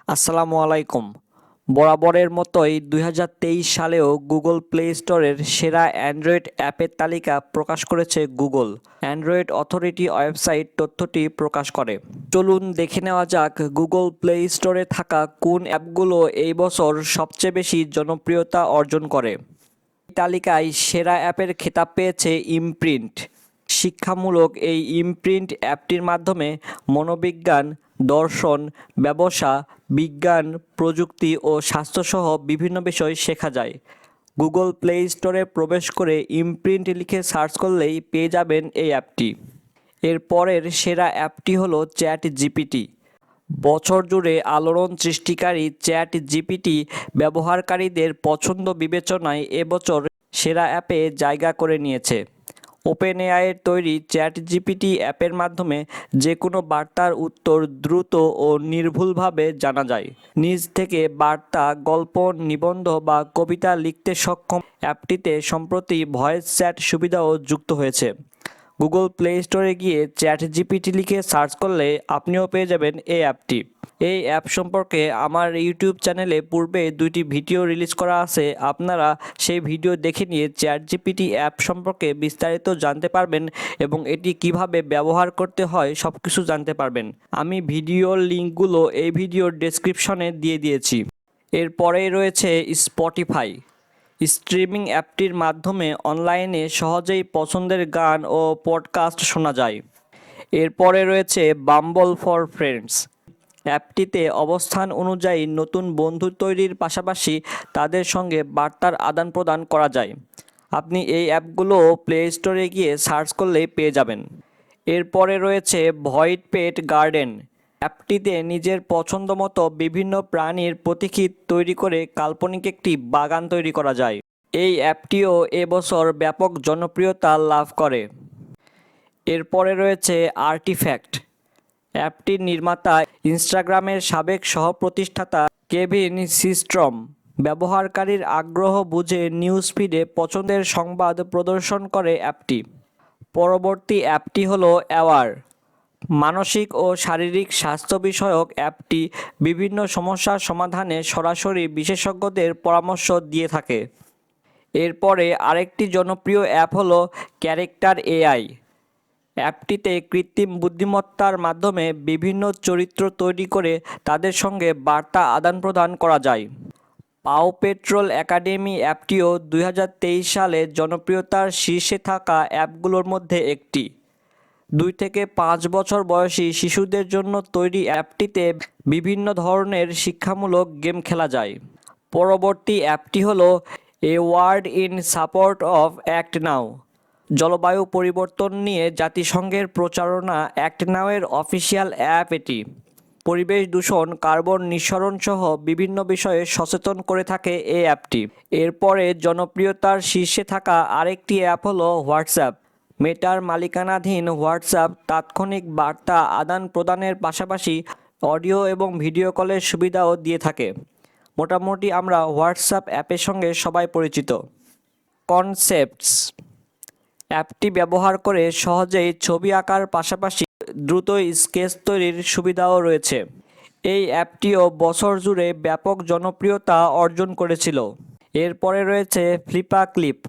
আসসালামু আলাইকুম। বরাবরের মতোই ২০২৩ সালেও গুগল প্লে স্টোরের সেরা অ্যান্ড্রয়েড অ্যাপের তালিকা প্রকাশ করেছে গুগল। অ্যান্ড্রয়েড অথরিটি ওয়েবসাইট তথ্যটি প্রকাশ করে। চলুন দেখে নেওয়া যাক গুগল প্লে স্টোরে থাকা কোন অ্যাপগুলো এই বছর সবচেয়ে বেশি জনপ্রিয়তা অর্জন করে। এই তালিকায় সেরা অ্যাপের খেতাব পেয়েছে ইমপ্রিন্ট। শিক্ষামূলক এই ইমপ্রিন্ট অ্যাপটির মাধ্যমে মনোবিজ্ঞান, দর্শন, ব্যবসা, বিজ্ঞান, প্রযুক্তি ও স্বাস্থ্যসহ বিভিন্ন বিষয় শেখা যায়। গুগল প্লে স্টোরে প্রবেশ করে ইমপ্রিন্ট লিখে সার্চ করলেই পেয়ে যাবেন এই অ্যাপটি। এর পরের সেরা অ্যাপটি হলো চ্যাট জিপিটি। বছর জুড়ে আলোড়ন সৃষ্টিকারী চ্যাট জিপিটি ব্যবহারকারীদের পছন্দ বিবেচনায় এবছর সেরা অ্যাপে জায়গা করে নিয়েছে। ওপেন এআইয়ের তৈরি চ্যাট জিপিটি অ্যাপের মাধ্যমে যে কোনো বার্তার উত্তর দ্রুত ও নির্ভুলভাবে জানা যায়। নিজ থেকে বার্তা, গল্প, নিবন্ধ বা কবিতা লিখতে সক্ষম অ্যাপটিতে সম্প্রতি ভয়েস চ্যাট সুবিধাও যুক্ত হয়েছে। গুগল প্লে স্টোরে গিয়ে চ্যাট জিপিটি লিখে সার্চ করলে আপনিও পেয়ে যাবেন এই অ্যাপটি। এই অ্যাপ সম্পর্কে আমার ইউটিউব চ্যানেলে পূর্বে 2টি ভিডিও রিলিজ করা আছে। আপনারা সেই ভিডিও দেখে নিয়ে চ্যাট জিপিটি অ্যাপ সম্পর্কে বিস্তারিত জানতে পারবেন এবং এটি কিভাবে ব্যবহার করতে হয় সব কিছু জানতে পারবেন। আমি ভিডিওর লিঙ্কগুলো এই ভিডিওর ডেসক্রিপশনে দিয়ে দিয়েছি। এরপরেই রয়েছে স্পটিফাই। স্ট্রিমিং অ্যাপটির মাধ্যমে অনলাইনে সহজেই পছন্দের গান ও পডকাস্ট শোনা যায়। এরপরে রয়েছে বাম্বল ফর ফ্রেন্ডস। অ্যাপটিতে অবস্থান অনুযায়ী নতুন বন্ধু তৈরির পাশাপাশি তাদের সঙ্গে বার্তার আদান প্রদান করা যায়। আপনি এই অ্যাপগুলো প্লে স্টোরে গিয়ে সার্চ করলেই পেয়ে যাবেন। এরপরে রয়েছে ভয়েড পেট গার্ডেন। অ্যাপটিতে নিজের পছন্দ মতো বিভিন্ন প্রাণীর প্রতীকী তৈরি করে কাল্পনিক একটি বাগান তৈরি করা যায়। এই অ্যাপটিও এবছর ব্যাপক জনপ্রিয়তা লাভ করে। এরপরে রয়েছে আর্টিফ্যাক্ট। অ্যাপটির নির্মাতা ইনস্টাগ্রামের সাবেক সহ-প্রতিষ্ঠাতা কেভিন সিস্ট্রম। ব্যবহারকারীর আগ্রহ বুঝে নিউজ ফিডে পছন্দের সংবাদ প্রদর্শন করে অ্যাপটি। পরবর্তী অ্যাপটি হলো অ্যাওয়ার। মানসিক ও শারীরিক স্বাস্থ্য বিষয়ক অ্যাপটি বিভিন্ন সমস্যার সমাধানে সরাসরি বিশেষজ্ঞদের পরামর্শ দিয়ে থাকে। এরপরে আরেকটি জনপ্রিয় অ্যাপ হলো ক্যারেক্টার এআই। অ্যাপটিতে কৃত্রিম বুদ্ধিমত্তার মাধ্যমে বিভিন্ন চরিত্র তৈরি করে তাদের সঙ্গে বার্তা আদান প্রদান করা যায়। পাও পেট্রোল একাডেমি অ্যাপটিও 2023 সালে জনপ্রিয়তার শীর্ষে থাকা অ্যাপগুলোর মধ্যে একটি। 2 থেকে 5 বছর বয়সী শিশুদের জন্য তৈরি অ্যাপটিতে বিভিন্ন ধরনের শিক্ষামূলক গেম খেলা যায়। পরবর্তী অ্যাপটি হলো a word in support of act now. জলবায়ু পরিবর্তন নিয়ে জাতিসংঘের প্রচারণা অ্যাক্ট নাও-এর অফিসিয়াল অ্যাপ এটি। পরিবেশ দূষণ, কার্বন নিঃসরণ সহ বিভিন্ন বিষয়ে সচেতন করে থাকে এই অ্যাপটি। এরপরে জনপ্রিয়তার শীর্ষে থাকা আরেকটি অ্যাপ হলো হোয়াটসঅ্যাপ। মেটার মালিকানাধীন হোয়াটসঅ্যাপ তাৎক্ষণিক বার্তা আদান প্রদানের পাশাপাশি অডিও এবং ভিডিও কলের সুবিধাও দিয়ে থাকে। মোটামুটি আমরা হোয়াটসঅ্যাপ অ্যাপের সঙ্গে সবাই পরিচিত। কনসেপ্টস অ্যাপটি ব্যবহার করে সহজেই ছবি আঁকার পাশাপাশি দ্রুত স্কেচ তৈরির সুবিধাও রয়েছে। এই অ্যাপটিও বছর জুড়ে ব্যাপক জনপ্রিয়তা অর্জন করেছিল। এরপরে রয়েছে ফ্লিপা ক্লিপ।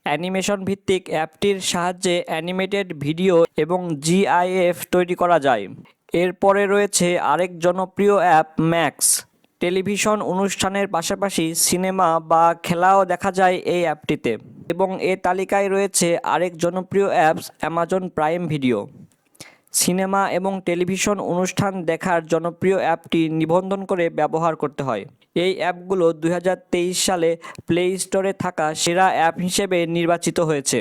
অ্যানিমেশন ভিত্তিক অ্যাপটির সাহায্যে অ্যানিমেটেড ভিডিও এবং জিআইএফ তৈরি করা যায়। এরপরে রয়েছে আরেক জনপ্রিয় অ্যাপ ম্যাক্স। টেলিভিশন অনুষ্ঠানের পাশাপাশি সিনেমা বা খেলাও দেখা যায় এই অ্যাপটিতে। এবং এ তালিকায় রয়েছে আরেক জনপ্রিয় apps Amazon prime video. Cinema এবং টেলিভিশন অনুষ্ঠান দেখার জনপ্রিয় অ্যাপটি নিবন্ধন করে ব্যবহার করতে হয়। এই অ্যাপগুলো 2023 সালে প্লে স্টোরে থাকা সেরা অ্যাপ হিসেবে নির্বাচিত হয়েছে।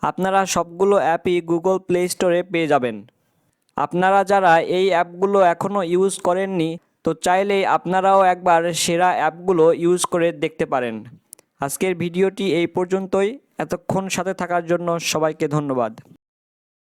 আপনারা সবগুলো অ্যাপই গুগল প্লে স্টোরে পেয়ে যাবেন। আপনারা যারা এই অ্যাপগুলো এখনও ইউজ করেননি তো চাইলেই আপনারাও একবার সেরা অ্যাপগুলো ইউজ করে দেখতে পারেন। আজকের ভিডিওটি এই পর্যন্তই। এতক্ষণ সাথে থাকার জন্য সবাইকে ধন্যবাদ।